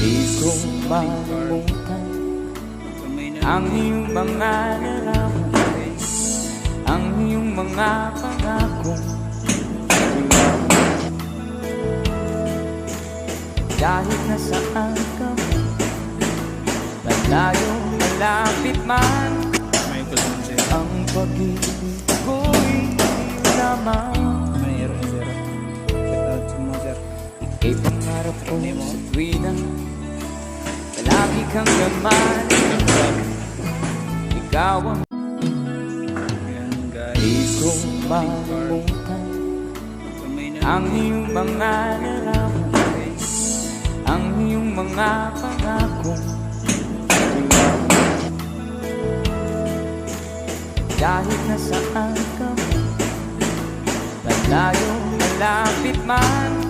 Di ko malimutan ang iyong mga larawan, ang iyong mga pangako. Kahit nasaan ka, malayo, malapit man, ang pag-ibig ko'y lamang. Ika'y pangarap ko sa tuwi na palagi kang laman. Ikaw ang di ko malimutan ang iyong mga larawan, ang iyong mga pangako. Kahit nasaan ka, malayo, malapit man,